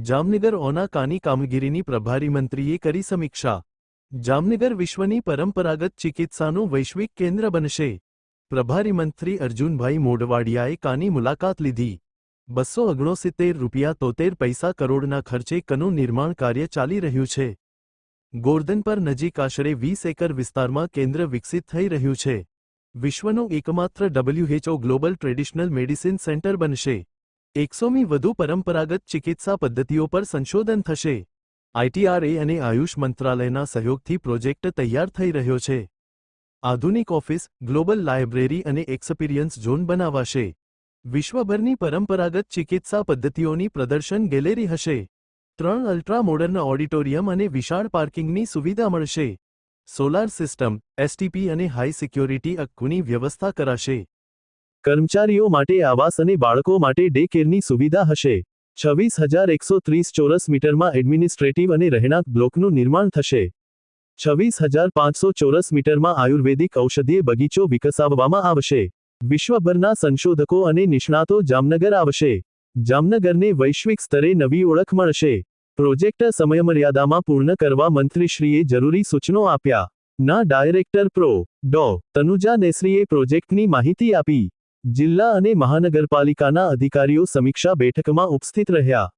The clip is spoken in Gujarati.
જામનગર ઓનાકાની કામગીરીની પ્રભારી મંત્રીએ કરી સમીક્ષા। જામનગર વિશ્વની પરંપરાગત ચિકિત્સાનું વૈશ્વિક કેન્દ્ર બનશે। પ્રભારી મંત્રી અર્જુનભાઈ મોઢવાડિયાએ કાની મુલાકાત લીધી। 269.73 કરોડના ખર્ચે કનું નિર્માણ કાર્ય ચાલી રહ્યું છે। ગોરધન પર નજીક આશરે 20 એકર વિસ્તારમાં કેન્દ્ર વિકસિત થઈ રહ્યું છે। વિશ્વનું એકમાત્ર WHO global traditional medicine centre બનશે। 100મી વધુ પરંપરાગત ચિકિત્સા પદ્ધતિઓ પર સંશોધન થશે। ITRA અને આયુષ મંત્રાલયના સહયોગથી પ્રોજેક્ટ તૈયાર થઈ રહ્યો છે। આધુનિક ઓફિસ, ગ્લોબલ લાઇબ્રેરી અને એક્સપિરિયન્સ ઝોન બનાવાશે। વિશ્વભરની પરંપરાગત ચિકિત્સા પદ્ધતિઓની પ્રદર્શન ગેલેરી હશે। 3 અલ્ટ્રા મોડર્ન ઓડિટોરિયમ અને વિશાળ પાર્કિંગની સુવિધા મળશે। સોલાર સિસ્ટમ, STP અને હાઈ સિક્યોરિટી અક્કુની વ્યવસ્થા કરાશે। કર્મચારીઓ માટે આવાસ અને બાળકો માટે ડે કેરની સુવિધા હશે। 26,130 ચોરસ મીટરમાં એડમિનિસ્ટ્રેટિવ અને રહેણાંક બ્લોકનું નિર્માણ થશે। 26,500 ચોરસ મીટરમાં આયુર્વેદિક ઔષધીય બગીચો વિકસાવવામાં આવશે। વિશ્વભરના સંશોધકો અને નિષ્ણાતો જામનગર આવશે। જામનગરને વૈશ્વિક સ્તરે નવી ઓળખ મળશે। પ્રોજેક્ટ સમયમર્યાદામાં પૂર્ણ કરવા મંત્રીશ્રીએ જરૂરી સૂચનો આપ્યા। ના ડાયરેક્ટર પ્રો. ડો. તનુજા નેસરીએ પ્રોજેક્ટની માહિતી આપી। જિલ્લા અને મહાનગરપાલિકાના અધિકારીઓ સમીક્ષા બેઠકમાં ઉપસ્થિત રહ્યા।